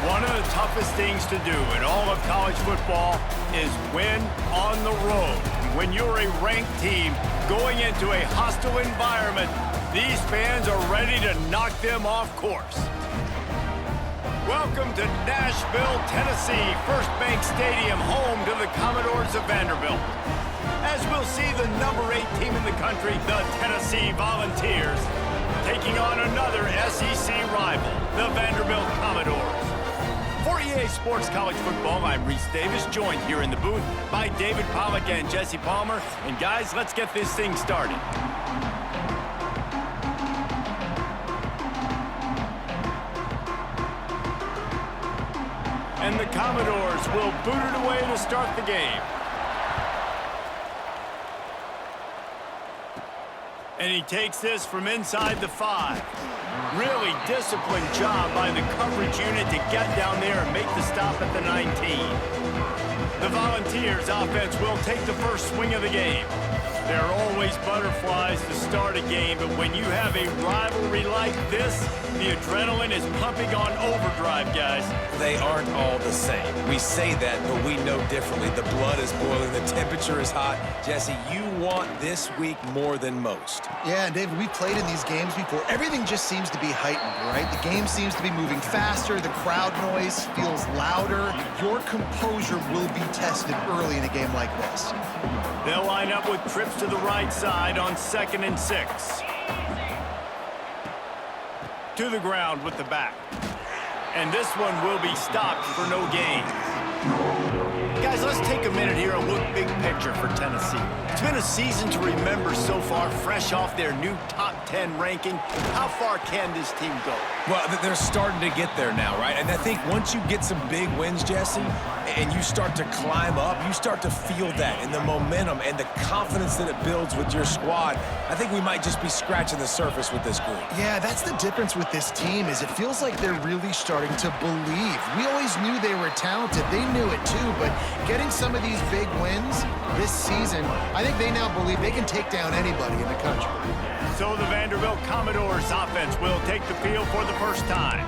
One of the toughest things to do in all of college football is win on the road. When you're a ranked team going into a hostile environment, these fans are ready to knock them off course. Welcome to Nashville, Tennessee, First Bank Stadium, home to the Commodores of Vanderbilt. As we'll see the number 8 team in the country, the Tennessee Volunteers, taking on another SEC rival, the Vanderbilt Commodores. For EA Sports College Football, I'm Reese Davis, joined here in the booth by David Pollack and Jesse Palmer. And guys, let's get this thing started. And the Commodores will boot it away to start the game. And he takes this from inside the 5. Really disciplined job by the coverage unit to get down there and make the stop at the 19. The Volunteers offense will take the first swing of the game. There are always butterflies to start a game, but when you have a rivalry like this, the adrenaline is pumping on overdrive, guys. They aren't all the same. We say that, but we know differently. The blood is boiling. The temperature is hot. Jesse, you want this week more than most. Yeah, and David, we've played in these games before. Everything just seems to be heightened, right? The game seems to be moving faster. The crowd noise feels louder. Your composure will be tested early in a game like this. They'll line up with trips to the right side on 2nd and 6. To the ground with the back. And this one will be stopped for no gain. Guys, let's take a minute here and look big picture for Tennessee. It's been a season to remember so far, fresh off their new top 10 ranking. How far can this team go? Well, they're starting to get there now, right? And I think once you get some big wins, Jesse, and you start to climb up, you start to feel that and the momentum and the confidence that it builds with your squad. I think we might just be scratching the surface with this group. Yeah, that's the difference with this team is it feels like they're really starting to believe. We always knew they were talented. They knew it too, but getting some of these big wins this season, I think they now believe they can take down anybody in the country. So the Vanderbilt Commodores offense will take the field for the first time.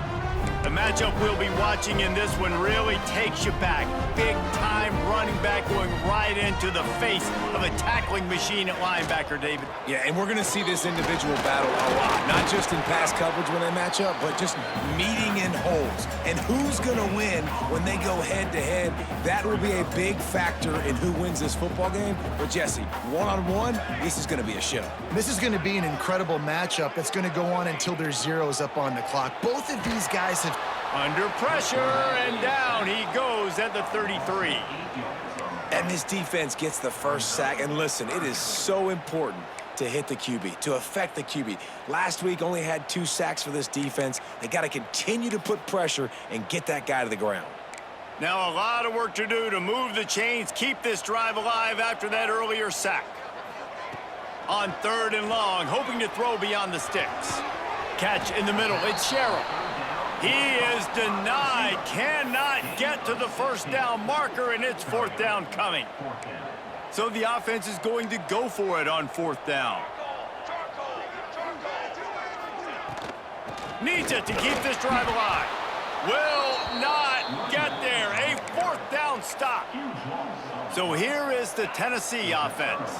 The matchup we'll be watching in this one really takes you back. Big-time running back going right into the face of a tackling machine at linebacker, David. Yeah, and we're going to see this individual battle a lot. Not just in pass coverage when they match up, but just meeting in holes. And who's going to win when they go head-to-head? That will be a big factor in who wins this football game. But, Jesse, one-on-one, this is going to be a show. This is going to be an incredible matchup that's going to go on until there's zeros up on the clock. Both of these guys have... Under pressure, and down he goes at the 33. And this defense gets the first sack. And listen, it is so important to hit the QB, to affect the QB. Last week only had 2 sacks for this defense. They got to continue to put pressure and get that guy to the ground. Now a lot of work to do to move the chains, keep this drive alive after that earlier sack. On 3rd and long, hoping to throw beyond the sticks. Catch in the middle, it's Sherrill. He is denied, cannot get to the first down marker, and it's 4th down coming. So the offense is going to go for it on 4th down. Needs it to keep this drive alive. Will not get there. A 4th down stop. So here is the Tennessee offense.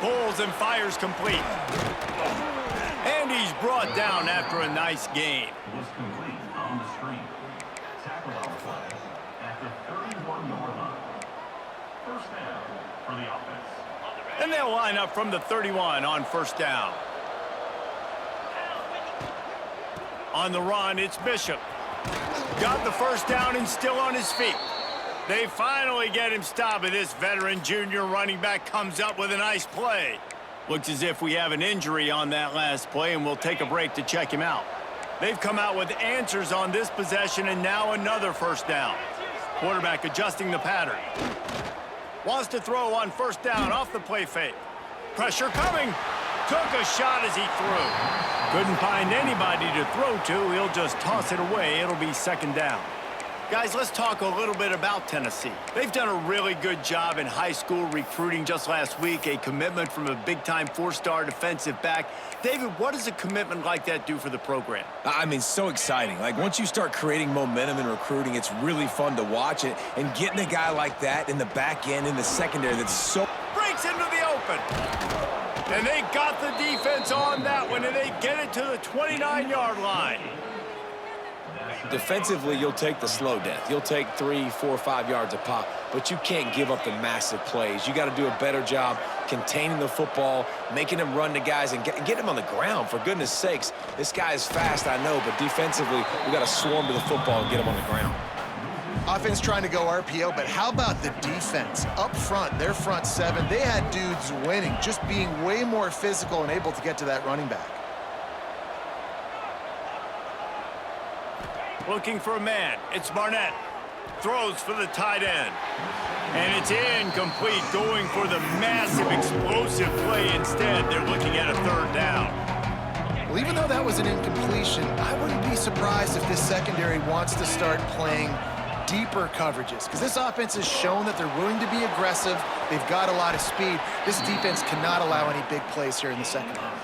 Pulls and fires complete. And he's brought down after a nice gain. Was complete on the screen. Tackle on the play at the 31-yard line. First down for the offense. And they'll line up from the 31 on 1st down. On the run, it's Bishop. Got the first down and still on his feet. They finally get him stopped, but this veteran junior running back comes up with a nice play. Looks as if we have an injury on that last play, and we'll take a break to check him out. They've come out with answers on this possession, and now another 1st down. Quarterback adjusting the pattern. Wants to throw on 1st down off the play fake. Pressure coming. Took a shot as he threw. Couldn't find anybody to throw to. He'll just toss it away. It'll be 2nd down. Guys, let's talk a little bit about Tennessee. They've done a really good job in high school recruiting just last week, a commitment from a big-time four-star defensive back. David, what does a commitment like that do for the program? I mean, so exciting. Like, once you start creating momentum in recruiting, it's really fun to watch it. And getting a guy like that in the back end, in the secondary, that's so... Breaks into the open. And they got the defense on that one, and they get it to the 29-yard line. Defensively, you'll take the slow death. You'll take 3, 4, 5 yards a pop, but you can't give up the massive plays. You got to do a better job containing the football, making them run to guys, and get them on the ground. For goodness sakes, this guy is fast, I know, but defensively, we got to swarm to the football and get him on the ground. Offense trying to go RPO, but how about the defense? Up front, their front seven, they had dudes winning, just being way more physical and able to get to that running back. Looking for a man. It's Barnett. Throws for the tight end. And it's incomplete, going for the massive explosive play instead. They're looking at a third down. Well, even though that was an incompletion, I wouldn't be surprised if this secondary wants to start playing deeper coverages, because this offense has shown that they're willing to be aggressive. They've got a lot of speed. This defense cannot allow any big plays here in the second half.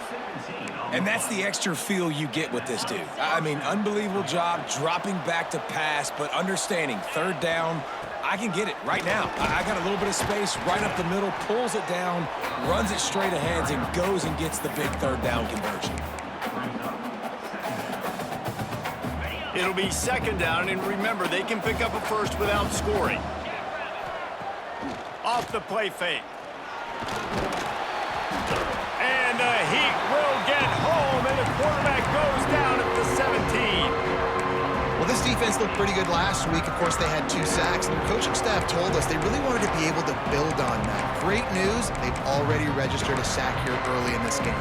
And that's the extra feel you get with this dude. I mean, unbelievable job dropping back to pass, but understanding third down, I can get it right now. I got a little bit of space right up the middle, pulls it down, runs it straight ahead, and goes and gets the big third down conversion. It'll be second down, and remember, they can pick up a first without scoring. Off the play fake. And the Heat will get home, and the quarterback goes down at the 17. Well, this defense looked pretty good last week. Of course, they had 2 sacks, and the coaching staff told us they really wanted to be able to build on that. Great news, they've already registered a sack here early in this game.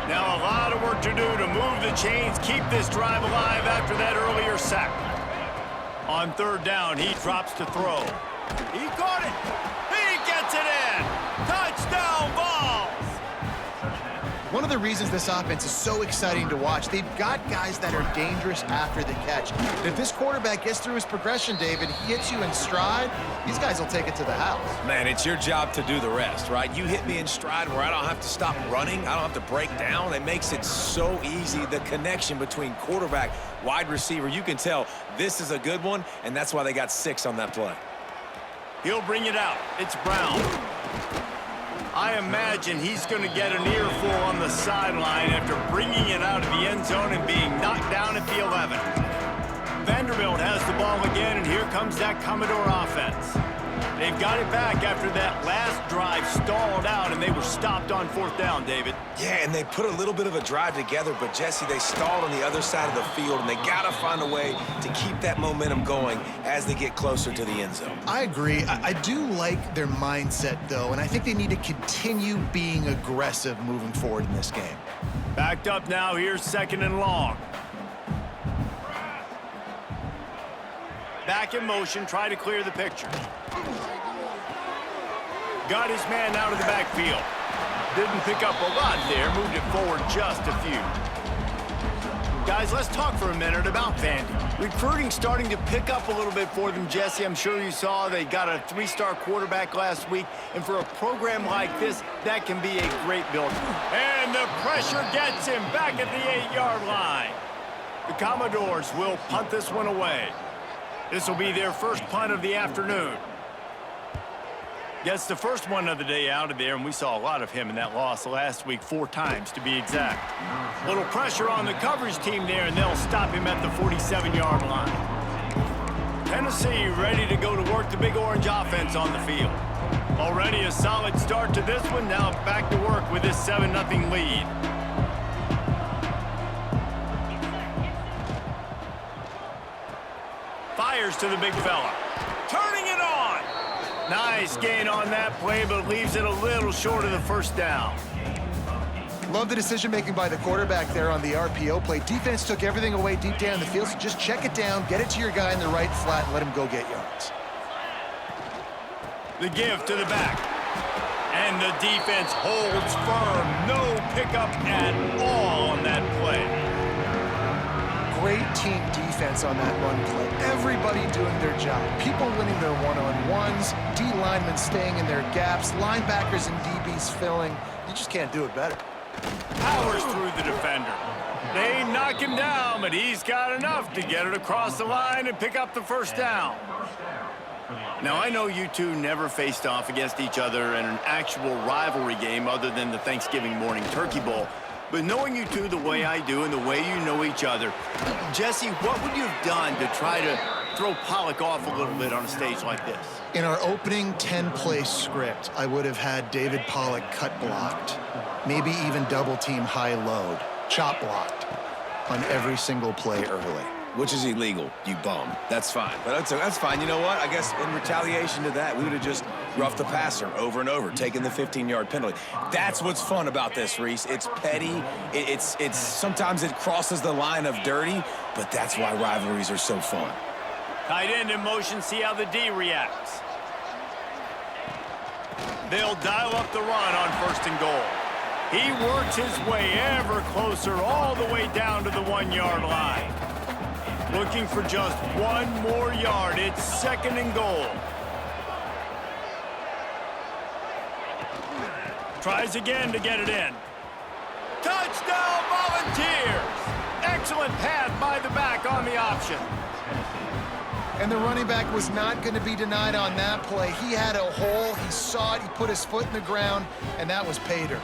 Now a lot of work to do to move the chains, keep this drive alive after that earlier sack. On third down, he drops to throw. He caught it. He gets it in. Touchdown, Vols. One of the reasons this offense is so exciting to watch, they've got guys that are dangerous after the catch. And if this quarterback gets through his progression, David, he hits you in stride, these guys will take it to the house. Man, it's your job to do the rest, right? You hit me in stride where I don't have to stop running. I don't have to break down. It makes it so easy. The connection between quarterback, wide receiver, you can tell this is a good one, and that's why they got 6 on that play. He'll bring it out. It's Brown. I imagine he's going to get an earful on the sideline after bringing it out of the end zone and being knocked down at the 11. Vanderbilt has the ball again, and here comes that Commodore offense. They've got it back after that last drive stalled out, and they were stopped on fourth down, David. Yeah, and they put a little bit of a drive together, but, Jesse, they stalled on the other side of the field, and they got to find a way to keep that momentum going as they get closer to the end zone. I agree. I do like their mindset, though, and I think they need to continue being aggressive moving forward in this game. Backed up now. Here's second and long. Back in motion, try to clear the picture. Got his man out of the backfield. Didn't pick up a lot there, moved it forward just a few. Guys, let's talk for a minute about Vandy. Recruiting starting to pick up a little bit for them, Jesse. I'm sure you saw they got a 3-star quarterback last week, and for a program like this, that can be a great build. And the pressure gets him back at the 8-yard line. The Commodores will punt this one away. This will be their first punt of the afternoon. Gets the first one of the day out of there, and we saw a lot of him in that loss last week, 4 times to be exact. Little pressure on the coverage team there, and they'll stop him at the 47-yard line. Tennessee ready to go to work the Big Orange offense on the field. Already a solid start to this one, now back to work with this 7-0 lead. Fires to the big fella. Turning it on. Nice gain on that play, but leaves it a little short of the first down. Love the decision-making by the quarterback there on the RPO play. Defense took everything away deep down the field, so just check it down, get it to your guy in the right flat, and let him go get yards. The give to the back. And the defense holds firm. No pickup at all on on that play. Great team defense on that run play. Everybody doing their job. People winning their one-on-ones, D linemen staying in their gaps, linebackers and DBs filling. You just can't do it better. Powers through the defender. They knock him down, but he's got enough to get it across the line and pick up the first down. Now, I know you two never faced off against each other in an actual rivalry game other than the Thanksgiving morning turkey bowl. But knowing you two the way I do and the way you know each other, Jesse, what would you have done to try to throw Pollock off a little bit on a stage like this? In our opening 10-play script, I would have had David Pollock cut blocked, maybe even double team high load, chop blocked on every single play early. Which is illegal, you bum. That's fine. But that's fine. You know what? I guess in retaliation to that, we would have just roughed the passer over and over, taking the 15-yard penalty. That's what's fun about this, Reese. It's petty. It's sometimes it crosses the line of dirty, but that's why rivalries are so fun. Tight end in motion, see how the D reacts. They'll dial up the run on 1st and goal. He works his way ever closer all the way down to the 1-yard line. Looking for just one more yard. It's 2nd and goal. Tries again to get it in. Touchdown, Volunteers! Excellent pass by the back on the option. And the running back was not going to be denied on that play. He had a hole, he saw it, he put his foot in the ground, and that was pay dirt.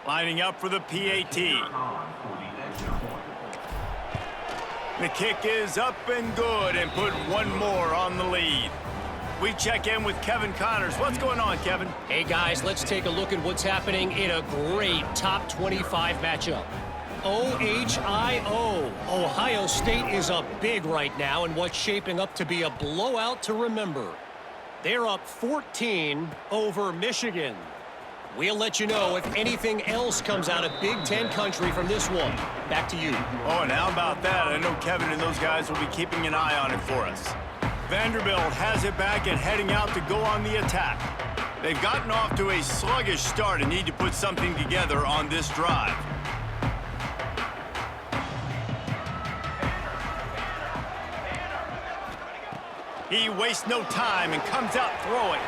Lining up for the PAT. The kick is up and good and put one more on the lead. We check in with Kevin Connors. What's going on, Kevin? Hey, guys, let's take a look at what's happening in a great top 25 matchup. OHIO. Ohio State is up big right now in what's shaping up to be a blowout to remember. They're up 14 over Michigan. We'll let you know if anything else comes out of Big Ten country from this one. Back to you. Oh, and how about that? I know Kevin and those guys will be keeping an eye on it for us. Vanderbilt has it back and heading out to go on the attack. They've gotten off to a sluggish start and need to put something together on this drive. He wastes no time and comes out throwing.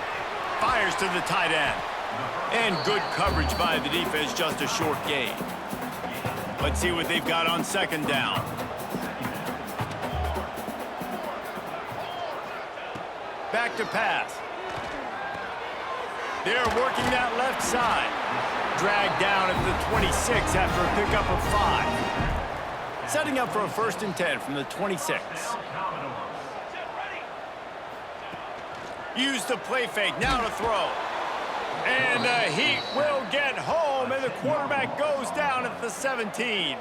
Fires to the tight end. And good coverage by the defense, just a short gain. Let's see what they've got on 2nd down. Back to pass. They're working that left side. Dragged down at the 26 after a pickup of 5. Setting up for a 1st and 10 from the 26. Use the play fake, now to throw. And the Heat will get home, and the quarterback goes down at the 17.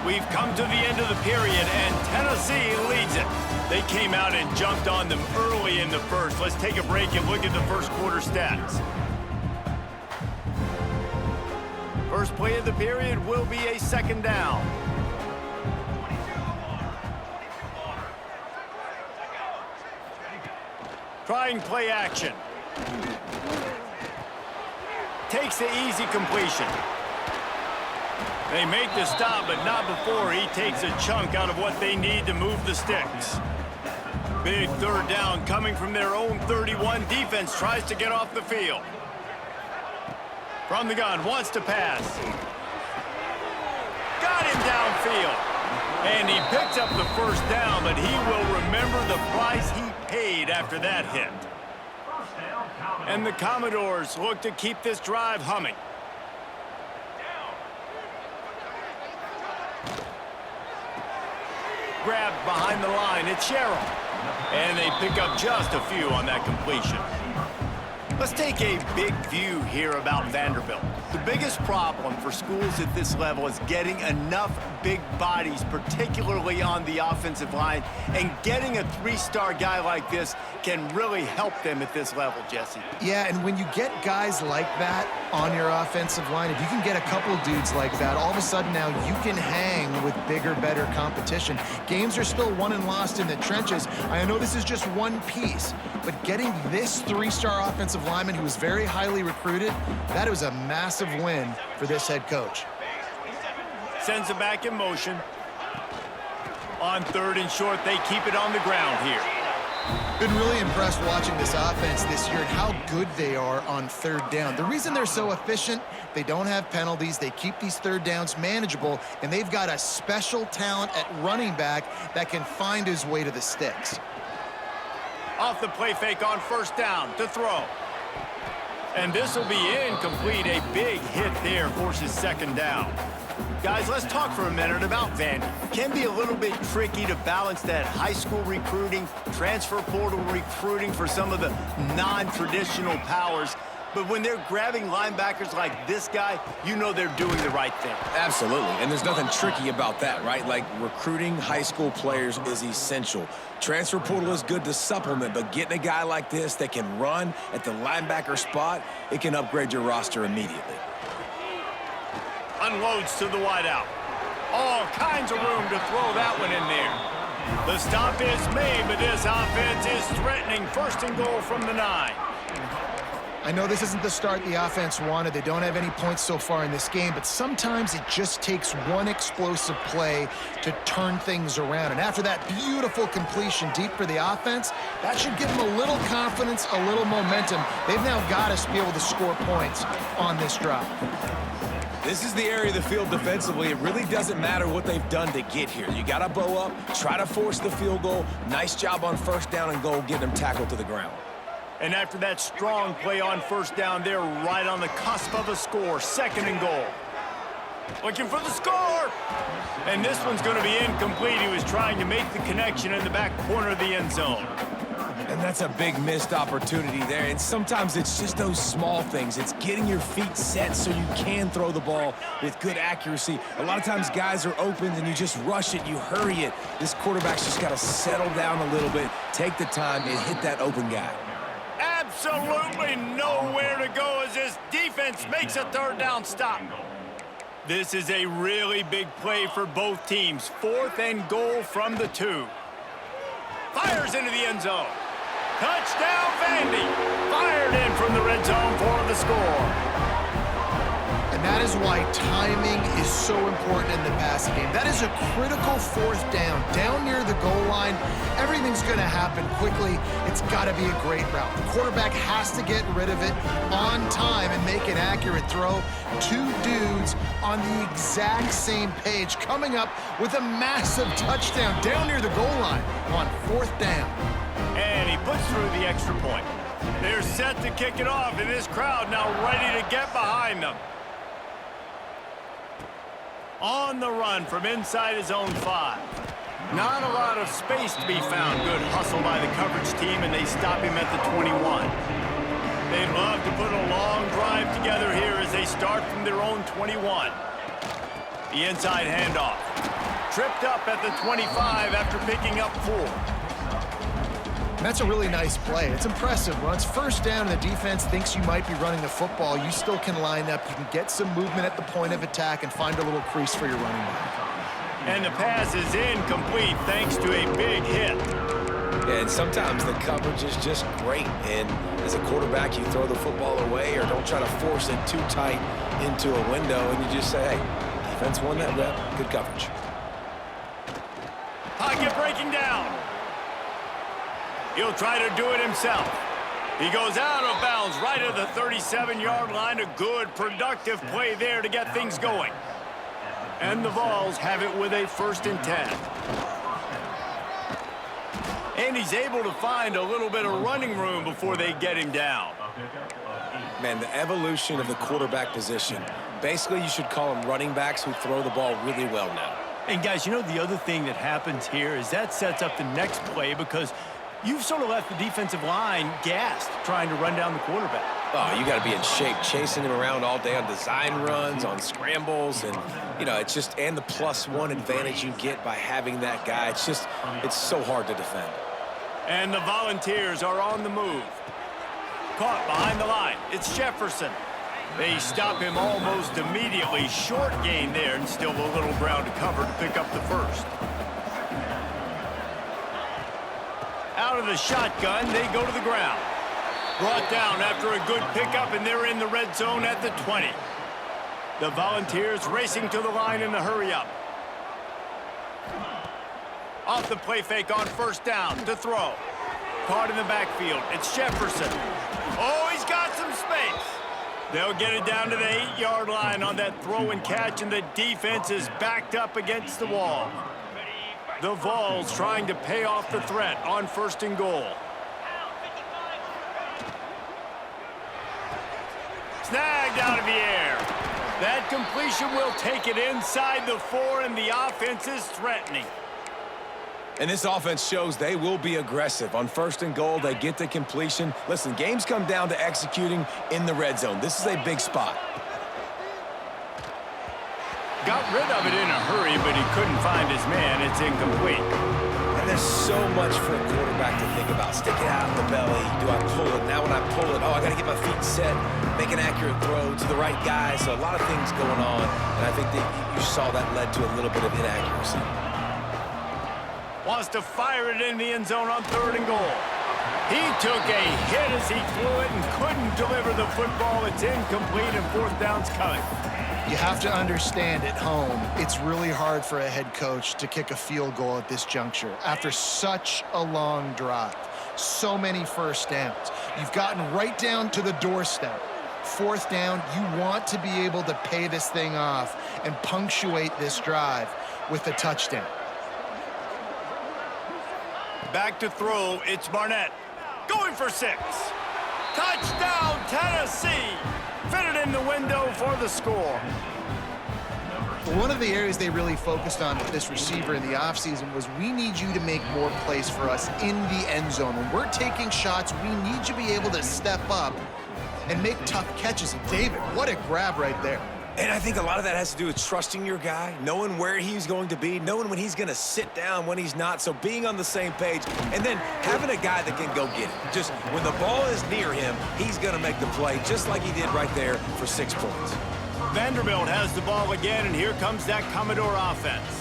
We've come to the end of the period, and Tennessee leads it. They came out and jumped on them early in the first. Let's take a break and look at the first quarter stats. First play of the period will be a 2nd down. Trying play action. Takes the easy completion. They make the stop, but not before he takes a chunk out of what they need to move the sticks. Big 3rd down coming from their own 31. Defense tries to get off the field. From the gun, wants to pass. Got him downfield. And he picks up the 1st down, but he will remember the price he paid after that hit. And the Commodores look to keep this drive humming. Grabbed behind the line, it's Sherrill. And they pick up just a few on that completion. Let's take a big view here about Vanderbilt. The biggest problem for schools at this level is getting enough big bodies, particularly on the offensive line, and getting a three-star guy like this can really help them at this level, Jesse. Yeah, and when you get guys like that on your offensive line, if you can get a couple dudes like that, all of a sudden now you can hang with bigger, better competition. Games are still won and lost in the trenches. I know this is just one piece, but getting this three-star offensive lineman who was very highly recruited, that was a massive win for this head coach. Sends it back in motion. On 3rd and short, they keep it on the ground here. Been really impressed watching this offense this year and how good they are on 3rd down. The reason they're so efficient, they don't have penalties, they keep these 3rd downs manageable, and they've got a special talent at running back that can find his way to the sticks. Off the play fake on 1st down to throw. And this will be incomplete. A big hit there forces 2nd down. Guys, let's talk for a minute about Vandy. Can be a little bit tricky to balance that high school recruiting, transfer portal recruiting for some of the non-traditional powers. But when they're grabbing linebackers like this guy, you know they're doing the right thing. Absolutely, and there's nothing tricky about that, right? Like, recruiting high school players is essential. Transfer portal is good to supplement, but getting a guy like this that can run at the linebacker spot, it can upgrade your roster immediately. Unloads to the wideout. All kinds of room to throw that one in there. The stop is made, but this offense is threatening 1st and goal from the 9. I know this isn't the start the offense wanted. They don't have any points so far in this game, but sometimes it just takes one explosive play to turn things around. And after that beautiful completion deep for the offense, that should give them a little confidence, a little momentum. They've now got to be able to score points on this drive. This is the area of the field defensively. It really doesn't matter what they've done to get here. You got to bow up, try to force the field goal. Nice job on 1st down and goal, getting them tackled to the ground. And after that strong play on 1st down, they're right on the cusp of a score. 2nd and goal. Looking for the score. And this one's going to be incomplete. He was trying to make the connection in the back corner of the end zone. And that's a big missed opportunity there. And sometimes it's just those small things. It's getting your feet set so you can throw the ball with good accuracy. A lot of times guys are open and you just rush it, you hurry it. This quarterback's just got to settle down a little bit, take the time, and hit that open guy. Absolutely nowhere to go as this defense makes a 3rd down stop. This is a really big play for both teams. 4th and goal from the 2. Fires into the end zone. Touchdown, Vandy. Fired in from the red zone for the score. And that is why timing is so important in the passing game. That is a critical 4th down. Down near the goal line, everything's going to happen quickly. It's got to be a great route. The quarterback has to get rid of it on time and make an accurate throw. 2 dudes on the exact same page coming up with a massive touchdown down near the goal line on 4th down. And he puts through the extra point. They're set to kick it off, and this crowd now ready to get behind them. On the run from inside his own 5. Not a lot of space to be found. Good hustle by the coverage team, and they stop him at the 21. They'd love to put a long drive together here as they start from their own 21. The inside handoff. Tripped up at the 25 after picking up 4. That's a really nice play. It's impressive. When it's 1st down and the defense thinks you might be running the football, you still can line up. You can get some movement at the point of attack and find a little crease for your running back. And the pass is incomplete thanks to a big hit. And sometimes the coverage is just great. And as a quarterback, you throw the football away or don't try to force it too tight into a window, and you just say, hey, defense won that rep. Good coverage. Pocket breaking down. He'll try to do it himself. He goes out of bounds right at the 37-yard line. A good, productive play there to get things going. And the Vols have it with a 1st and 10. And he's able to find a little bit of running room before they get him down. Man, the evolution of the quarterback position. Basically, you should call them running backs who throw the ball really well now. And, guys, you know the other thing that happens here is that sets up the next play because you've sort of left the defensive line gassed trying to run down the quarterback. Oh, you got to be in shape, chasing him around all day on design runs, on scrambles, and, you know, it's just, and the +1 advantage you get by having that guy. It's just, it's so hard to defend. And the Volunteers are on the move. Caught behind the line. It's Jefferson. They stop him almost immediately. Short gain there, and still a little ground to cover to pick up the first. Out of the shotgun, they go to the ground. Brought down after a good pickup, and they're in the red zone at the 20. The Volunteers racing to the line in a hurry-up. Off the play fake on first down to throw. Caught in the backfield. It's Jefferson. Oh, he's got some space. They'll get it down to the 8-yard line on that throw and catch, and the defense is backed up against the wall. The Vols trying to pay off the threat on 1st and goal. Snagged out of the air. That completion will take it inside the 4, and the offense is threatening. And this offense shows they will be aggressive. On 1st and goal, they get the completion. Listen, games come down to executing in the red zone. This is a big spot. Got rid of it in a hurry, but he couldn't find his man. It's incomplete. And there's so much for a quarterback to think about. Stick it out in the belly. Do I pull it? Now when I pull it, oh, I got to get my feet set. Make an accurate throw to the right guy. So a lot of things going on. And I think that you saw that led to a little bit of inaccuracy. Wants to fire it in the end zone on 3rd and goal. He took a hit as he threw it and couldn't deliver the football. It's incomplete, and 4th down's coming. You have to understand at home, it's really hard for a head coach to kick a field goal at this juncture after such a long drive. So many first downs. You've gotten right down to the doorstep. 4th down, you want to be able to pay this thing off and punctuate this drive with a touchdown. Back to throw, it's Barnett. Going for 6. Touchdown, Tennessee! Fitted in the window for the score. One of the areas they really focused on with this receiver in the offseason was, we need you to make more plays for us in the end zone. When we're taking shots, we need you to be able to step up and make tough catches. And David, what a grab right there. And I think a lot of that has to do with trusting your guy, knowing where he's going to be, knowing when he's going to sit down, when he's not. So being on the same page, and then having a guy that can go get it. Just when the ball is near him, he's going to make the play, just like he did right there for 6 points. Vanderbilt has the ball again, and here comes that Commodore offense.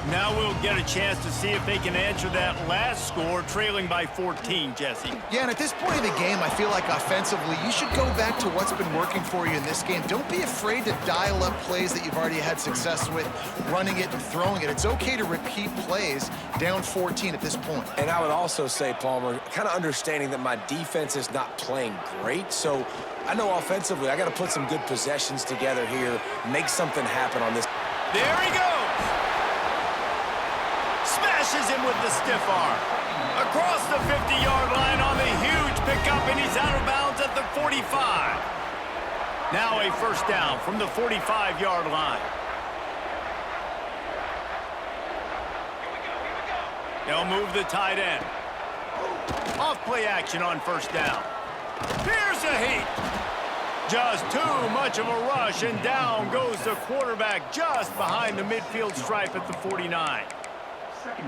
Now we'll get a chance to see if they can answer that last score, trailing by 14, Jesse. Yeah, and at this point in the game, I feel like offensively, you should go back to what's been working for you in this game. Don't be afraid to dial up plays that you've already had success with, running it and throwing it. It's okay to repeat plays down 14 at this point. And I would also say, Palmer, kind of understanding that my defense is not playing great, so I know offensively I got to put some good possessions together here, make something happen on this. There he goes! Smashes him with the stiff arm. Across the 50-yard line on the huge pickup, and he's out of bounds at the 45. Now a 1st down from the 45-yard line. They'll move the tight end. Off play action on 1st down. Here's a heat. Just too much of a rush, and down goes the quarterback just behind the midfield stripe at the 49.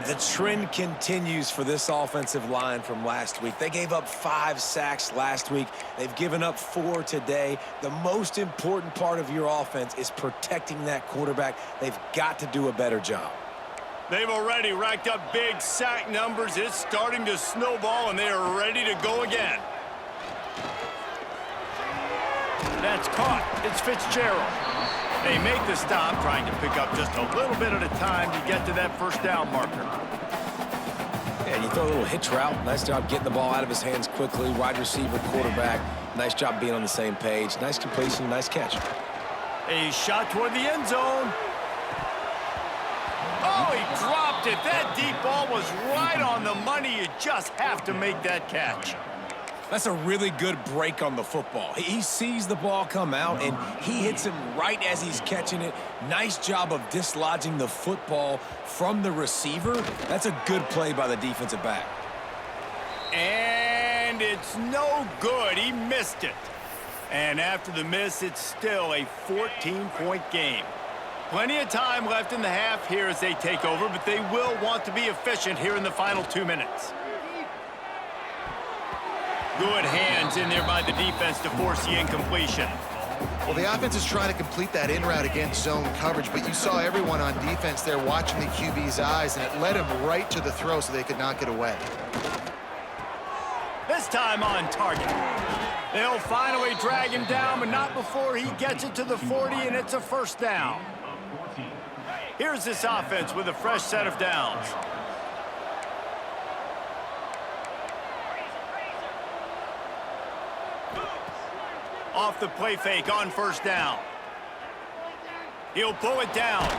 The trend continues for this offensive line from last week. They gave up 5 sacks last week. They've given up 4 today. The most important part of your offense is protecting that quarterback. They've got to do a better job. They've already racked up big sack numbers. It's starting to snowball, and they are ready to go again. That's caught. It's Fitzgerald. They make the stop, trying to pick up just a little bit at a time to get to that 1st down marker. And you throw a little hitch route. Nice job getting the ball out of his hands quickly. Wide receiver, quarterback. Nice job being on the same page. Nice completion, nice catch. A shot toward the end zone. Oh, he dropped it. That deep ball was right on the money. You just have to make that catch. That's a really good break on the football. He sees the ball come out, and he hits him right as he's catching it. Nice job of dislodging the football from the receiver. That's a good play by the defensive back. And it's no good. He missed it. And after the miss, it's still a 14-point game. Plenty of time left in the half here as they take over, but they will want to be efficient here in the final 2 minutes. Good hands in there by the defense to force the incompletion. Well, the offense is trying to complete that in route against zone coverage, but you saw everyone on defense there watching the QB's eyes, and it led him right to the throw so they could knock it away. This time on target. They'll finally drag him down, but not before he gets it to the 40, and it's a first down. Here's this offense with a fresh set of downs. Off the play fake on first down. He'll pull it down.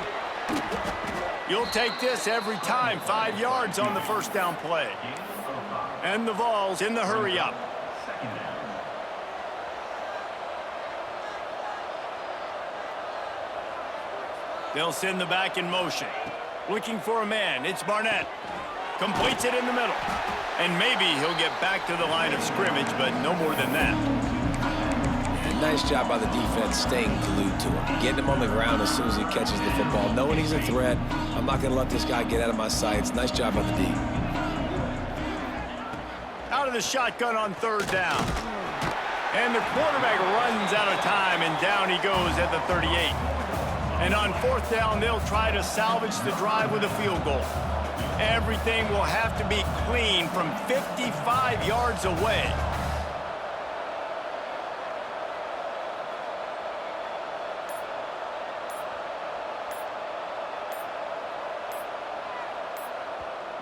You'll take this every time. 5 yards on the first down play. And the Vols in the hurry up. They'll send the back in motion. Looking for a man. It's Barnett. Completes it in the middle. And maybe he'll get back to the line of scrimmage, but no more than that. Nice job by the defense staying glued to him. Getting him on the ground as soon as he catches the football. Knowing he's a threat, I'm not going to let this guy get out of my sights. Nice job by the D. Out of the shotgun on third down. And the quarterback runs out of time, and down he goes at the 38. And on fourth down, they'll try to salvage the drive with a field goal. Everything will have to be clean from 55 yards away.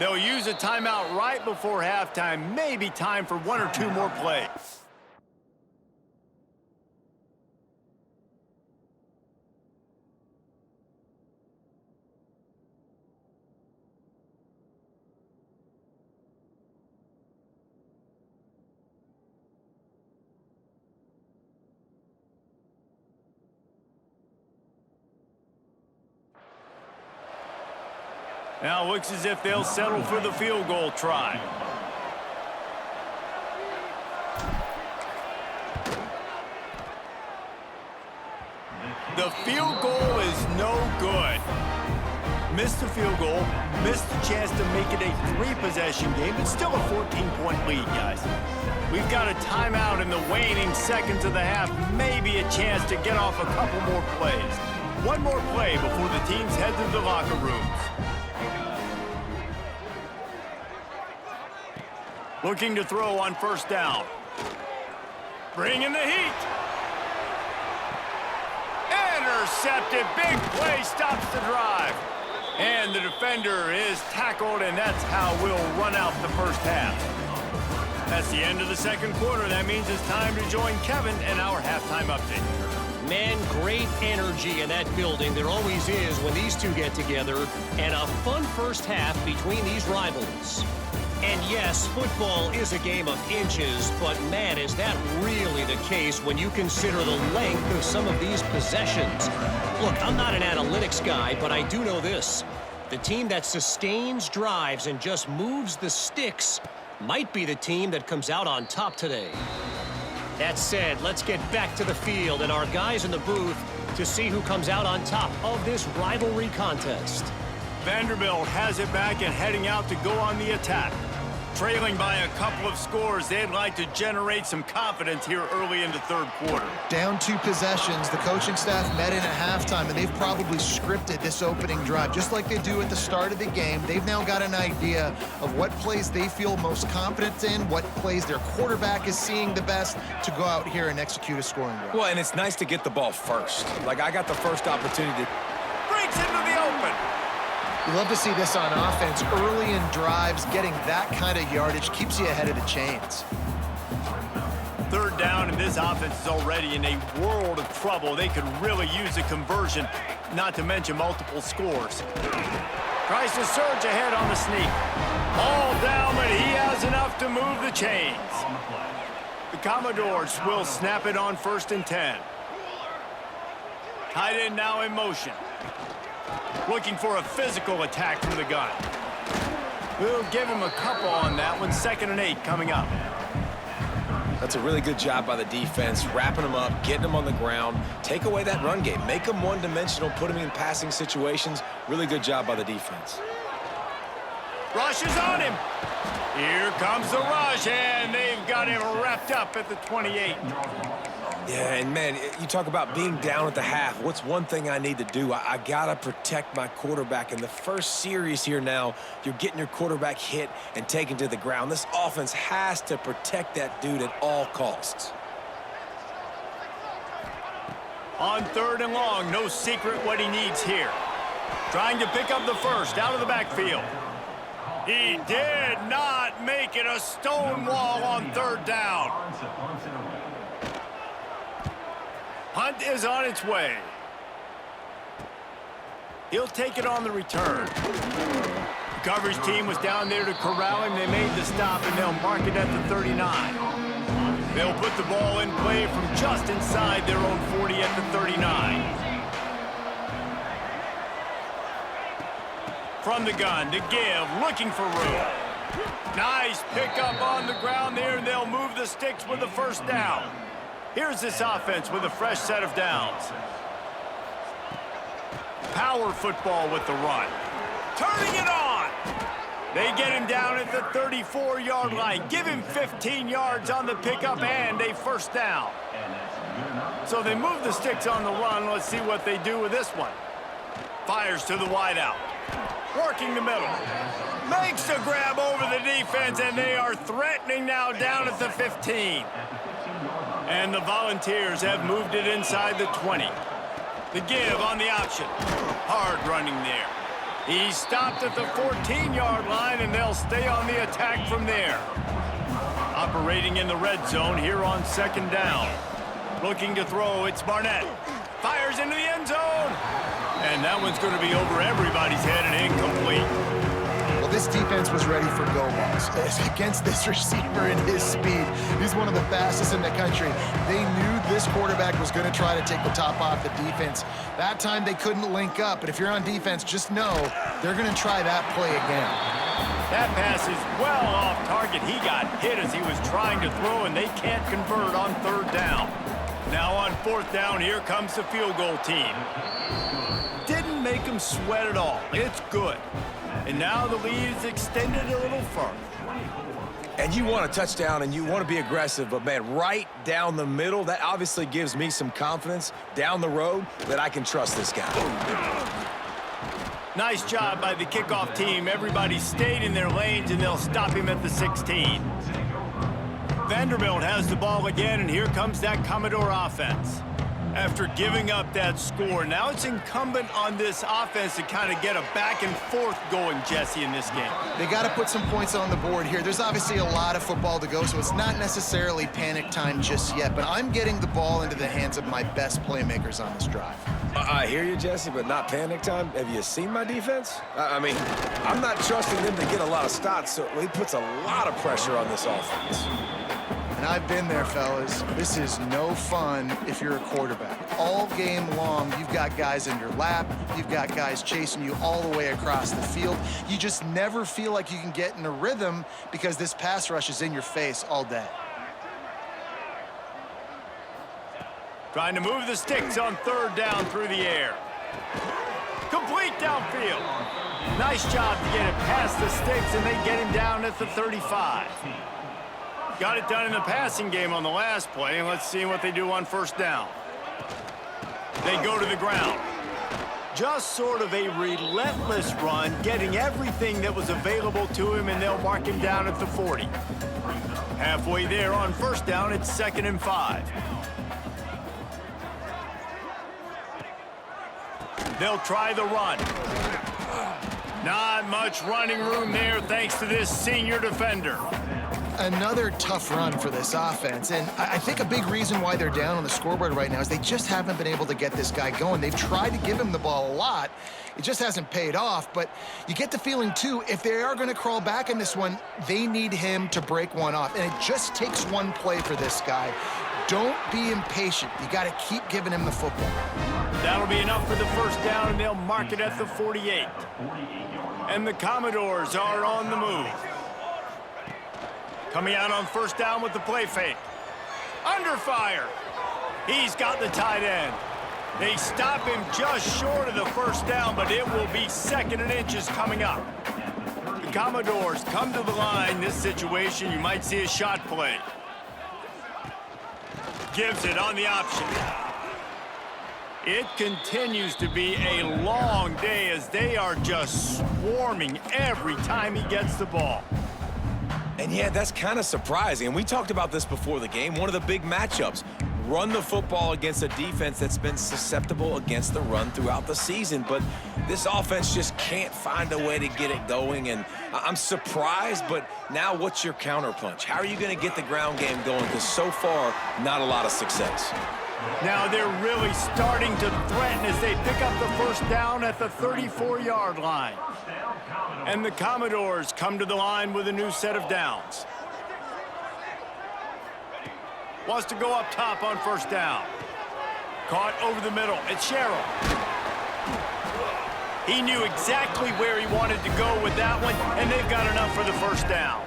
They'll use a timeout right before halftime. Maybe time for 1 or 2 more plays. Now looks as if they'll settle for the field goal try. The field goal is no good. Missed the field goal, missed the chance to make it a 3-possession game, but still a 14-point lead, guys. We've got a timeout in the waning seconds of the half, maybe a chance to get off a couple more plays. One more play before the teams head to the locker rooms. Looking to throw on first down. Bringing the heat. Intercepted. Big play stops the drive. And the defender is tackled, and that's how we'll run out the first half. That's the end of the second quarter. That means it's time to join Kevin and our halftime update. Man, great energy in that building. There always is when these two get together. And a fun first half between these rivals. And yes, football is a game of inches, but man, is that really the case when you consider the length of some of these possessions. Look, I'm not an analytics guy, but I do know this. The team that sustains drives and just moves the sticks might be the team that comes out on top today. That said, let's get back to the field and our guys in the booth to see who comes out on top of this rivalry contest. Vanderbilt has it back and heading out to go on the attack. Trailing by a couple of scores, they'd like to generate some confidence here early in the third quarter. Down 2 possessions, the coaching staff met in at halftime, and they've probably scripted this opening drive. Just like they do at the start of the game, they've now got an idea of what plays they feel most confident in, what plays their quarterback is seeing the best to go out here and execute a scoring drive. Well, and it's nice to get the ball first. Like, I got the first opportunity. Breaks into the open. You love to see this on offense. Early in drives, getting that kind of yardage keeps you ahead of the chains. Third down, and this offense is already in a world of trouble. They could really use a conversion, not to mention multiple scores. Tries to surge ahead on the sneak. All down, but he has enough to move the chains. The Commodores will snap it on 1st and 10. Tight end now in motion. Looking for a physical attack from the gun. We'll give him a couple on that one. 2nd and 8 coming up. That's a really good job by the defense, wrapping them up, getting them on the ground, take away that run game, make them one-dimensional, put them in passing situations. Really good job by the defense. Rush is on him. Here comes the rush, and they've got him wrapped up at the 28. Yeah, and man, you talk about being down at the half. What's one thing I need to do? I got to protect my quarterback. In the first series here now, you're getting your quarterback hit and taken to the ground. This offense has to protect that dude at all costs. On 3rd and long, no secret what he needs here. Trying to pick up the first out of the backfield. He did not make it a stone wall on 3rd down. Hunt is on its way. He'll take it on the return. The coverage team was down there to corral him. They made the stop, and they'll mark it at the 39. They'll put the ball in play from just inside their own 40 at the 39. From the gun to give, looking for room. Nice pickup on the ground there, and they'll move the sticks with the first down. Here's this offense with a fresh set of downs. Power football with the run. Turning it on. They get him down at the 34-yard line. Give him 15 yards on the pickup and a first down. So they move the sticks on the run. Let's see what they do with this one. Fires to the wideout. Working the middle. Makes the grab over the defense, and they are threatening now down at the 15. And the Volunteers have moved it inside the 20. The give on the option. Hard running there. He's stopped at the 14-yard line, and they'll stay on the attack from there. Operating in the red zone here on 2nd down. Looking to throw, it's Barnett. Fires into the end zone. And that one's going to be over everybody's head and incomplete. Well, this defense was ready for go balls. Against this receiver and his speed, he's one of the fastest in the country. They knew this quarterback was going to try to take the top off the defense. That time they couldn't link up, but if you're on defense, just know they're going to try that play again. That pass is well off target. He got hit as he was trying to throw, and they can't convert on 3rd down. Now on 4th down, here comes the field goal team. Didn't make him sweat at all. It's good. And now the lead is extended a little further. And you want a touchdown and you want to be aggressive, but man, right down the middle, that obviously gives me some confidence down the road that I can trust this guy. Nice job by the kickoff team. Everybody stayed in their lanes, and they'll stop him at the 16. Vanderbilt has the ball again, and here comes that Commodore offense. After giving up that score, now it's incumbent on this offense to kind of get a back and forth going, Jesse, in this game. They got to put some points on the board here. There's obviously a lot of football to go, so it's not necessarily panic time just yet, but I'm getting the ball into the hands of my best playmakers on this drive. I hear you, Jesse, but not panic time. Have you seen my defense? I mean, I'm not trusting them to get a lot of stops, so it puts a lot of pressure on this offense. And I've been there, fellas. This is no fun if you're a quarterback. All game long, you've got guys in your lap. You've got guys chasing you all the way across the field. You just never feel like you can get in a rhythm because this pass rush is in your face all day. Trying to move the sticks on 3rd down through the air. Complete downfield. Nice job to get it past the sticks, and they get him down at the 35. Got it done in the passing game on the last play, and let's see what they do on 1st down. They go to the ground. Just sort of a relentless run, getting everything that was available to him, and they'll mark him down at the 40. Halfway there on 1st down, it's 2nd and 5. They'll try the run. Not much running room there thanks to this senior defender. Another tough run for this offense, and I think a big reason why they're down on the scoreboard right now is they just haven't been able to get this guy going. They've tried to give him the ball a lot. It just hasn't paid off, but you get the feeling, too, if they are going to crawl back in this one, they need him to break one off, and it just takes one play for this guy. Don't be impatient. You got to keep giving him the football. That'll be enough for the 1st down, and they'll mark it at the 48. And the Commodores are on the move. Coming out on 1st down with the play fake. Under fire. He's got the tight end. They stop him just short of the first down, but it will be 2nd and inches coming up. The Commodores come to the line. This situation, you might see a shot play. Gives it on the option. It continues to be a long day as they are just swarming every time he gets the ball. And yeah, that's kind of surprising. And we talked about this before the game. One of the big matchups. Run the football against a defense that's been susceptible against the run throughout the season. But this offense just can't find a way to get it going. And I'm surprised, but now what's your counterpunch? How are you going to get the ground game going? Because so far, not a lot of success. Now they're really starting to threaten as they pick up the first down at the 34-yard line. And the Commodores come to the line with a new set of downs. Wants to go up top on first down. Caught over the middle. It's Sherrill. He knew exactly where he wanted to go with that one, and they've got enough for the first down.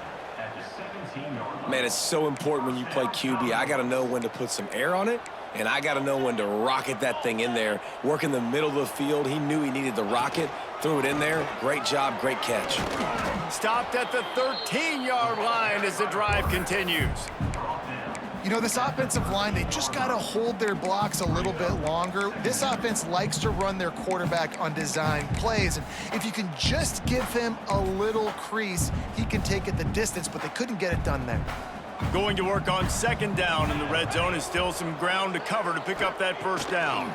Man, it's so important when you play QB. I got to know when to put some air on it, and I got to know when to rocket that thing in there. Work in the middle of the field. He knew he needed the rocket. Threw it in there. Great job, great catch. Stopped at the 13-yard line as the drive continues. You know, this offensive line, they just got to hold their blocks a little bit longer. This offense likes to run their quarterback on design plays. And if you can just give him a little crease, he can take it the distance, but they couldn't get it done there. Going to work on 2nd down in the red zone is still some ground to cover to pick up that first down.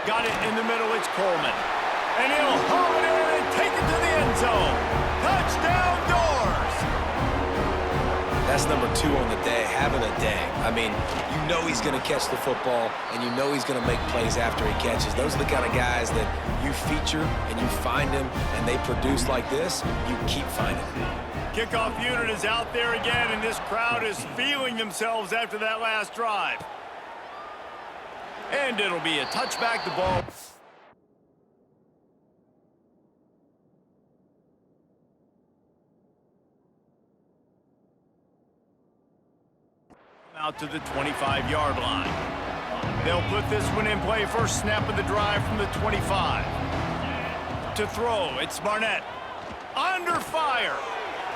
Got it in the middle, it's Coleman. And he'll haul it in and take it to the end zone. Touchdown Doors! That's number 2 on the day, having a day. I mean, you know he's going to catch the football, and you know he's going to make plays after he catches. Those are the kind of guys that you feature and you find him, and they produce like this, you keep finding them. Kickoff unit is out there again, and this crowd is feeling themselves after that last drive. And it'll be a touchback, the ball. Out to the 25-yard line. They'll put this one in play. First snap of the drive from the 25. To throw, it's Barnett. Under fire.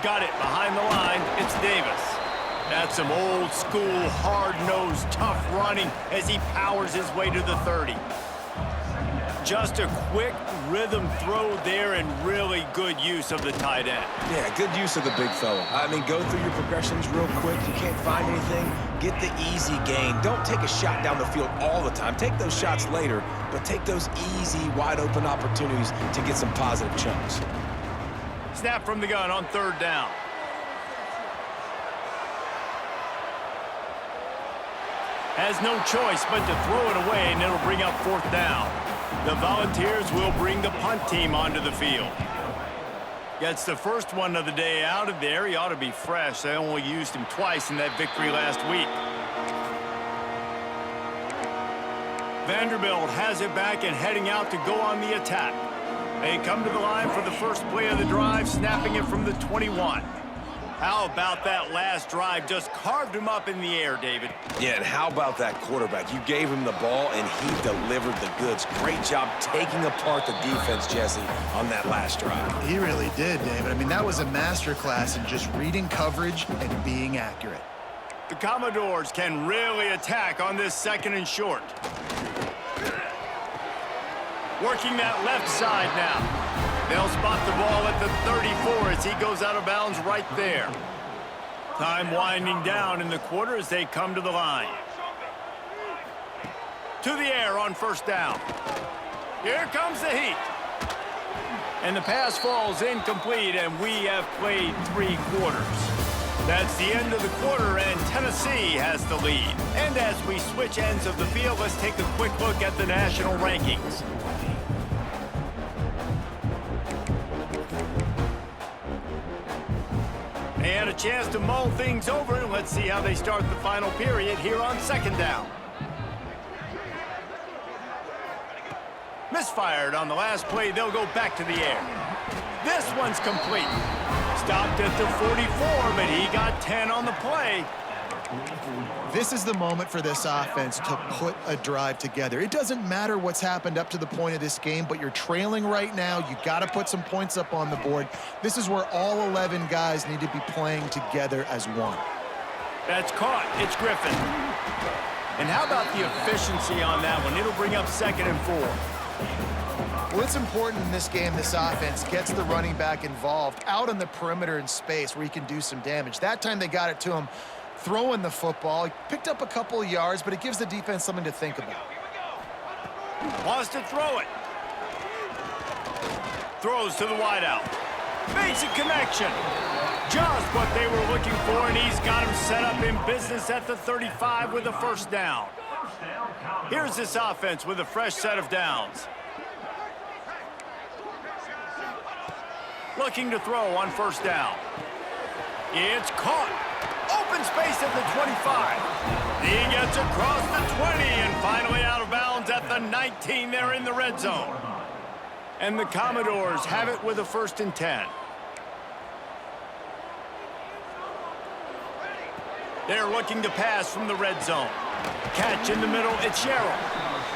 Got it behind the line. It's Davis. That's some old school, hard-nosed, tough running as he powers his way to the 30. Just a quick rhythm throw there and really good use of the tight end. Yeah, good use of the big fella. I mean, go through your progressions real quick. You can't find anything, get the easy gain. Don't take a shot down the field all the time. Take those shots later, but take those easy, wide-open opportunities to get some positive chunks. Snap from the gun on 3rd down. Has no choice but to throw it away, and it'll bring up 4th down. The Volunteers will bring the punt team onto the field. Gets the first one of the day out of there. He ought to be fresh. They only used him twice in that victory last week. Vanderbilt has it back and heading out to go on the attack. They come to the line for the first play of the drive, snapping it from the 21. How about that last drive? Just carved him up in the air, David. Yeah, and how about that quarterback? You gave him the ball, and he delivered the goods. Great job taking apart the defense, Jesse, on that last drive. He really did, David. I mean, that was a masterclass in just reading coverage and being accurate. The Commodores can really attack on this 2nd and short. Working that left side now. They'll spot the ball at the 34 as he goes out of bounds right there. Time winding down in the quarter as they come to the line. To the air on 1st down. Here comes the heat. And the pass falls incomplete, and we have played 3 quarters. That's the end of the quarter, and Tennessee has the lead. And as we switch ends of the field, let's take a quick look at the national rankings. They had a chance to mull things over, and let's see how they start the final period here on 2nd down. Misfired on the last play. They'll go back to the air. This one's complete. Stopped at the 44, but he got 10 on the play. This is the moment for this offense to put a drive together. It doesn't matter what's happened up to the point of this game, but you're trailing right now. You got to put some points up on the board. This is where all 11 guys need to be playing together as one. That's caught. It's Griffin. And how about the efficiency on that one? It'll bring up 2nd and 4. Well, it's important in this game this offense gets the running back involved out on the perimeter in space where he can do some damage. That time they got it to him throwing the football. He picked up a couple of yards, but it gives the defense something to think about. Wants to throw it. Throws to the wideout. Makes a connection. Just what they were looking for, and he's got him set up in business at the 35 with a first down. Here's this offense with a fresh set of downs. Looking to throw on first down. It's caught. Open space at the 25. He gets across the 20 and finally out of bounds at the 19. They're in the red zone. And the Commodores have it with a 1st and 10. They're looking to pass from the red zone. Catch in the middle, it's Sherrill.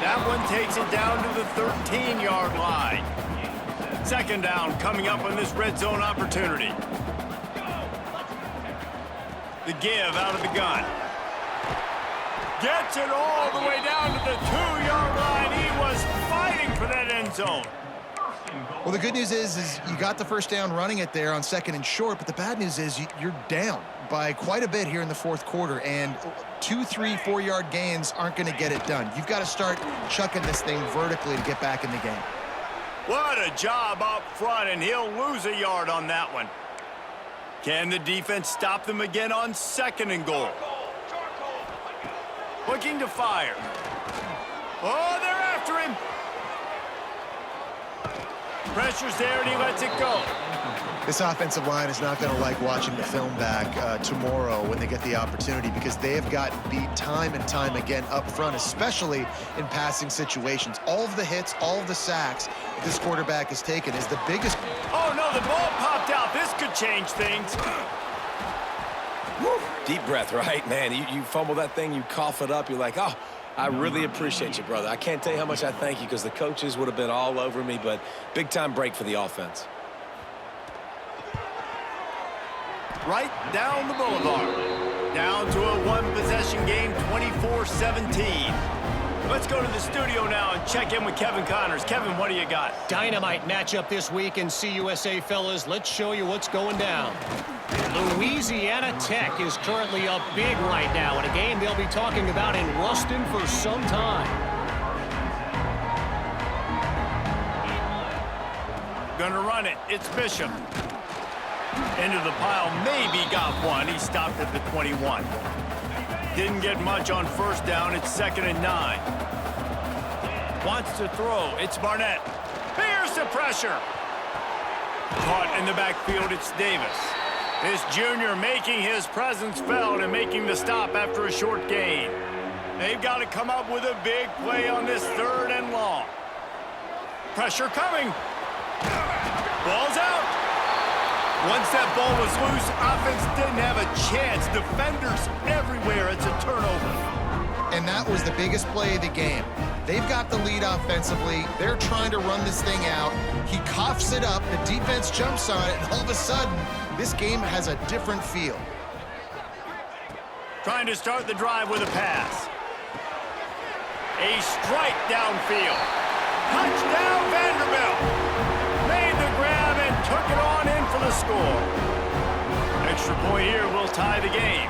That one takes it down to the 13-yard line. 2nd down coming up on this red zone opportunity. The give out of the gun. Gets it all the way down to the 2-yard line. He was fighting for that end zone. Well, the good news is you got the first down running it there on 2nd and short, but the bad news is you're down by quite a bit here in the 4th quarter, and 2, 3, 4-yard gains aren't going to get it done. You've got to start chucking this thing vertically to get back in the game. What a job up front, and he'll lose a yard on that one. Can the defense stop them again on 2nd and goal? Looking to fire. Oh, they're after him. Pressure's there, and he lets it go. This offensive line is not going to like watching the film back tomorrow when they get the opportunity, because they have gotten beat time and time again up front, especially in passing situations. All of the hits, all of the sacks that this quarterback has taken is the biggest. Oh, no, the ball popped out. This could change things. Woo. Deep breath, right, man? You fumble that thing, you cough it up, you're like, oh, I really appreciate you, brother. I can't tell you how much I thank you, because the coaches would have been all over me, but big-time break for the offense. Right down the boulevard. Down to a one-possession game, 24-17. Let's go to the studio now and check in with Kevin Connors. Kevin, what do you got? Dynamite matchup this week in CUSA, fellas. Let's show you what's going down. Louisiana Tech is currently up big right now in a game they'll be talking about in Ruston for some time. Gonna run it. It's Bishop. Into the pile, maybe got one. He stopped at the 21. Didn't get much on first down. It's 2nd and 9. Wants to throw. It's Barnett. Here's the pressure. Caught in the backfield. It's Davis. This junior making his presence felt and making the stop after a short gain. They've got to come up with a big play on this 3rd and long. Pressure coming. Ball's out. Once that ball was loose, offense didn't have a chance. Defenders everywhere. It's a turnover. And that was the biggest play of the game. They've got the lead offensively. They're trying to run this thing out. He coughs it up. The defense jumps on it, and all of a sudden, this game has a different feel. Trying to start the drive with a pass. A strike downfield. Touchdown, Vanderbilt. Made the grab and took it on in for the score. Extra point here will tie the game.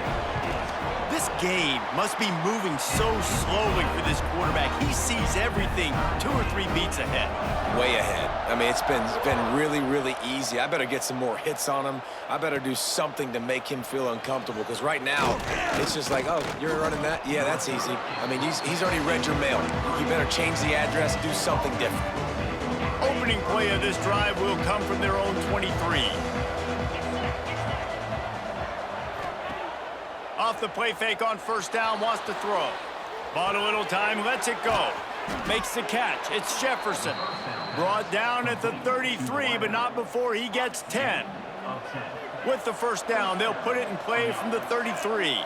This game must be moving so slowly for this quarterback. He sees everything 2 or 3 beats ahead. Way ahead. I mean, it's been really, really easy. I better get some more hits on him. I better do something to make him feel uncomfortable, because right now, it's just like, oh, you're running that? Yeah, that's easy. I mean, he's already read your mail. You better change the address, do something different. Opening play of this drive will come from their own 23. Off the play fake on first down, wants to throw. Bought a little time, lets it go. Makes the catch. It's Jefferson. Brought down at the 33, but not before he gets 10. With the first down, they'll put it in play from the 33.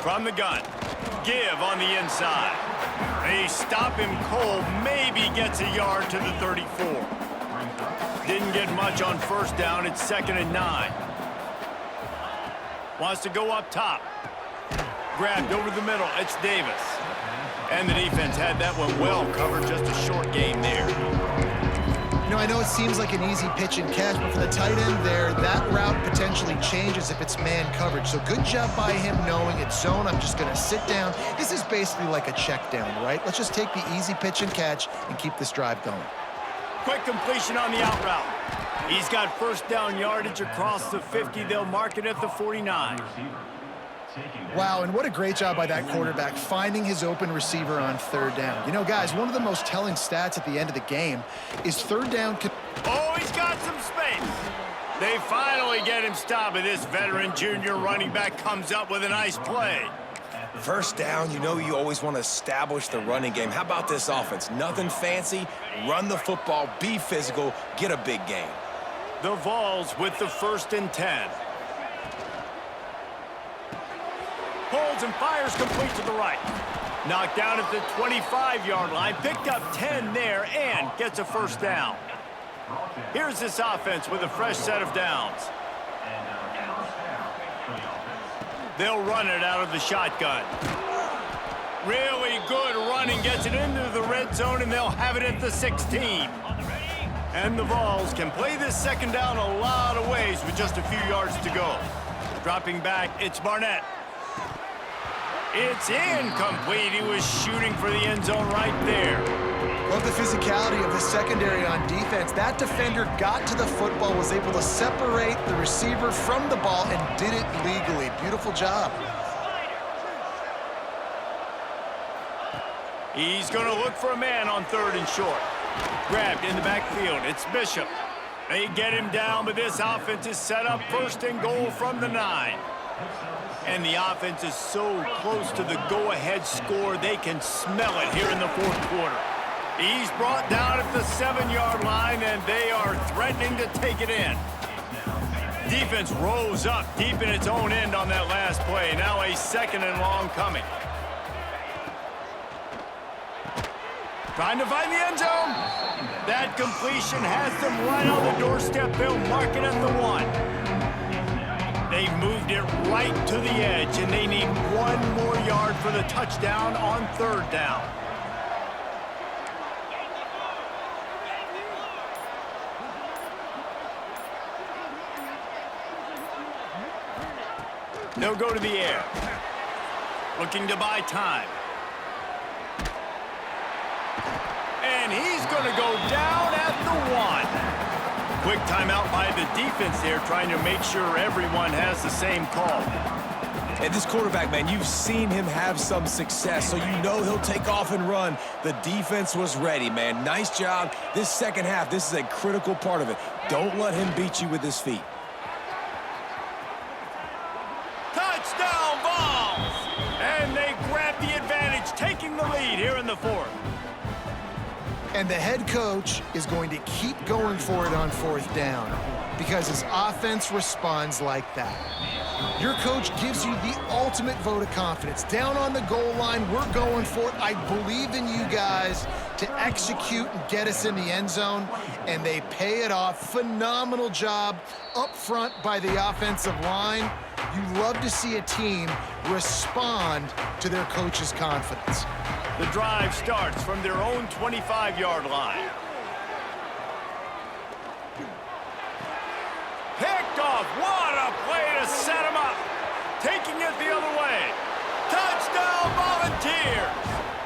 From the gun. Give on the inside. They stop him cold. Maybe gets a yard to the 34. Didn't get much on first down. It's 2nd and 9. Wants to go up top. Grabbed over the middle. It's Davis. And the defense had that one well covered. Just a short game there. You know, I know it seems like an easy pitch and catch, but for the tight end there, that route potentially changes if it's man coverage. So good job by him knowing it's zone. I'm just going to sit down. This is basically like a check down, right? Let's just take the easy pitch and catch and keep this drive going. Quick completion on the out route. He's got first down yardage across the 50. They'll mark it at the 49. Wow, and what a great job by that quarterback finding his open receiver on 3rd down. You know, guys, one of the most telling stats at the end of the game is 3rd down. Oh, he's got some space. They finally get him stopped, and this veteran junior running back comes up with a nice play. First down, you know you always want to establish the running game. How about this offense? Nothing fancy. Run the football, be physical, get a big gain. The Vols with the 1st and 10. Pulls and fires complete to the right. Knocked down at the 25-yard line. Picked up 10 there and gets a first down. Here's this offense with a fresh set of downs. They'll run it out of the shotgun. Really good running. Gets it into the red zone, and they'll have it at the 16. And the Vols can play this 2nd down a lot of ways with just a few yards to go. Dropping back, it's Barnett. It's incomplete. He was shooting for the end zone right there. Love the physicality of the secondary on defense. That defender got to the football, was able to separate the receiver from the ball, and did it legally. Beautiful job. He's going to look for a man on 3rd and short. Grabbed in the backfield. It's Bishop. They get him down, but this offense is set up 1st and goal from the 9. And the offense is so close to the go-ahead score, they can smell it here in the 4th quarter. He's brought down at the 7-yard line, and they are threatening to take it in. Defense rose up deep in its own end on that last play. Now a 2nd and long coming. Trying to find the end zone. That completion has them right on the doorstep. They'll mark it at the 1. They've moved it right to the edge, and they need 1 more yard for the touchdown on 3rd down. No go to the air. Looking to buy time. And he's going to go down at the 1. Quick timeout by the defense there, trying to make sure everyone has the same call. And this quarterback, man, you've seen him have some success, so you know he'll take off and run. The defense was ready, man. Nice job. This 2nd half, this is a critical part of it. Don't let him beat you with his feet. Touchdown, Vols! And they grab the advantage, taking the lead here in the 4th. And the head coach is going to keep going for it on 4th down because his offense responds like that. Your coach gives you the ultimate vote of confidence. Down on the goal line, we're going for it. I believe in you guys to execute and get us in the end zone, and they pay it off. Phenomenal job up front by the offensive line. You love to see a team respond to their coach's confidence. The drive starts from their own 25-yard line. Picked off. What a play to set him up. Taking it the other way. Touchdown, Volunteers.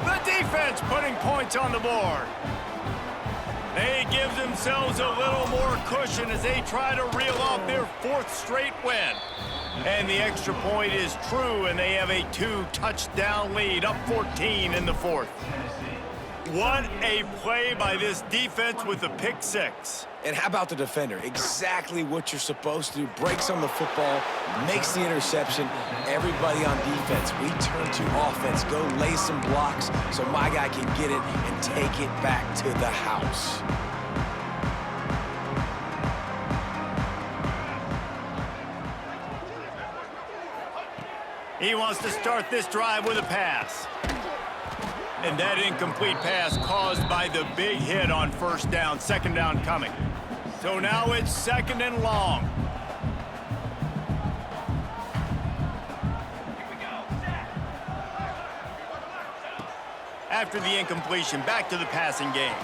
The defense putting points on the board. They give themselves a little more cushion as they try to reel off their 4th straight win. And the extra point is true, and they have a 2-touchdown lead, up 14 in the 4th. What a play by this defense with the pick 6. And how about the defender? Exactly what you're supposed to do. Breaks on the football, makes the interception. Everybody on defense, we turn to offense. Go lay some blocks so my guy can get it and take it back to the house. He wants to start this drive with a pass. And that incomplete pass caused by the big hit on first down, second down coming. So now it's second and long. After the incompletion, back to the passing game.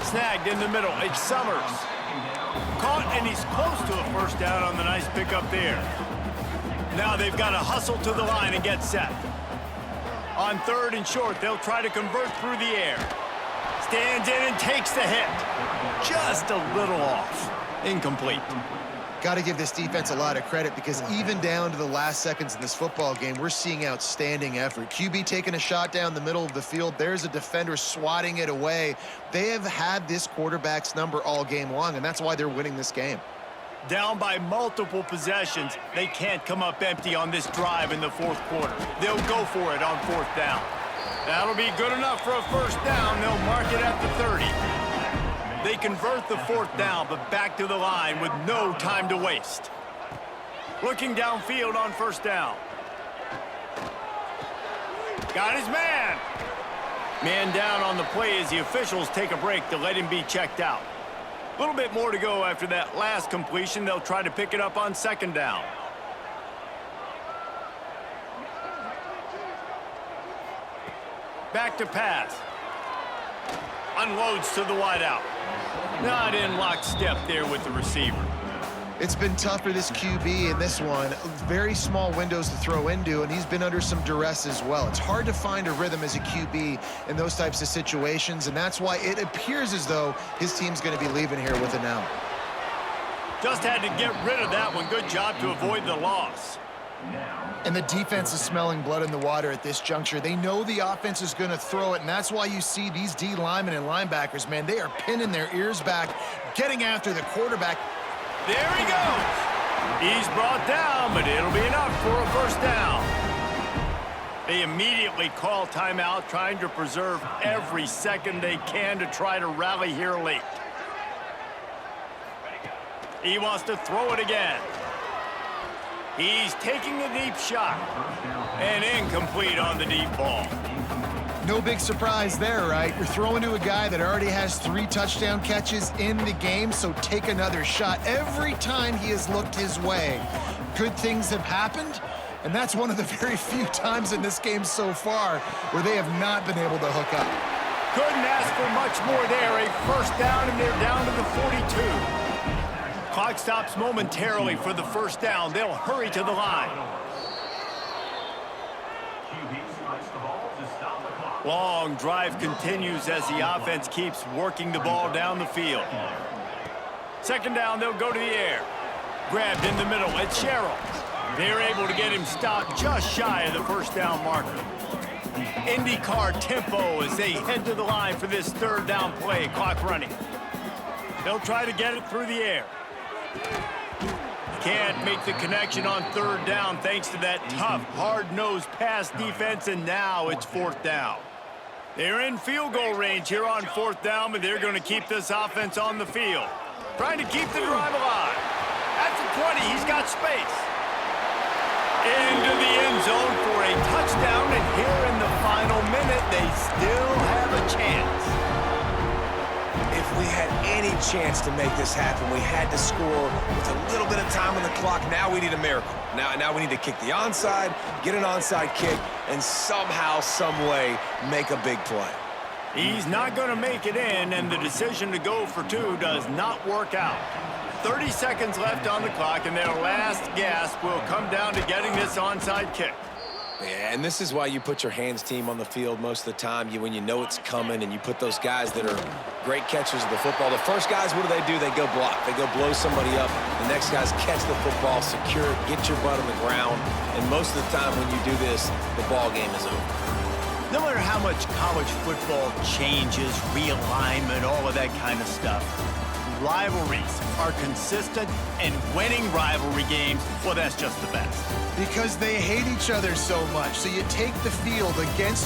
Snagged in the middle, it's Summers. Caught, and he's close to a first down on the nice pickup there. Now they've got to hustle to the line and get set. On third and short, they'll try to convert through the air. Stands in and takes the hit. Just a little off. Incomplete. Got to give this defense a lot of credit because even down to the last seconds in this football game, we're seeing outstanding effort. QB taking a shot down the middle of the field. There's a defender swatting it away. They have had this quarterback's number all game long, and that's why they're winning this game. Down by multiple possessions, they can't come up empty on this drive in the fourth quarter. They'll go for it on fourth down. That'll be good enough for a first down. They'll mark it at the 30. They convert the fourth down, but back to the line with no time to waste. Looking downfield on first down. Got his man. Man down on the play as the officials take a break to let him be checked out. A little bit more to go after that last completion. They'll try to pick it up on second down. Back to pass. Unloads to the wideout. Not in lockstep there with the receiver. It's been tough for this QB in this one. Very small windows to throw into, and he's been under some duress as well. It's hard to find a rhythm as a QB in those types of situations, and that's why it appears as though his team's going to be leaving here with an out. Just had to get rid of that one. Good job to avoid the loss. And the defense is smelling blood in the water at this juncture. They know the offense is going to throw it, and that's why you see these D linemen and linebackers, man, they are pinning their ears back, getting after the quarterback. There he goes. He's brought down, but it'll be enough for a first down. They immediately call timeout, trying to preserve every second they can to try to rally here late. He wants to throw it again. He's taking a deep shot. And incomplete on the deep ball. No big surprise there, right? You're throwing to a guy that already has 3 touchdown catches in the game, so take another shot. Every time he has looked his way, good things have happened, and that's one of the very few times in this game so far where they have not been able to hook up. Couldn't ask for much more there. A first down, and they're down to the 42. Clock stops momentarily for the first down. They'll hurry to the line. Long drive continues as the offense keeps working the ball down the field. Second down, they'll go to the air. Grabbed in the middle, it's Sherrill. They're able to get him stopped just shy of the first down marker. IndyCar tempo as they head to the line for this third down play. Clock running. They'll try to get it through the air. Can't make the connection on third down thanks to that tough, hard-nosed pass defense, and now it's fourth down. They're in field goal range here on fourth down, but they're going to keep this offense on the field. Trying to keep the drive alive. At the 20, he's got space. Into the end zone for a touchdown, and here in the final minute, they still have a chance. If we had any chance to make this happen, we had to score with a little bit of time on the clock. Now we need a miracle. Now we need to kick the onside, get an onside kick, and somehow, some way, make a big play. He's not going to make it in, and the decision to go for 2 does not work out. 30 seconds left on the clock, and their last gasp will come down to getting this onside kick. Yeah, and this is why you put your hands team on the field most of the time. When you know it's coming, and you put those guys that are great catchers of the football. The first guys, what do? They go block. They go blow somebody up. The next guys catch the football, secure it, get your butt on the ground. And most of the time when you do this, the ball game is over. No matter how much college football changes, realignment, all of that kind of stuff, rivalries are consistent, and winning rivalry games, well, that's just the best. Because they hate each other so much. So you take the field against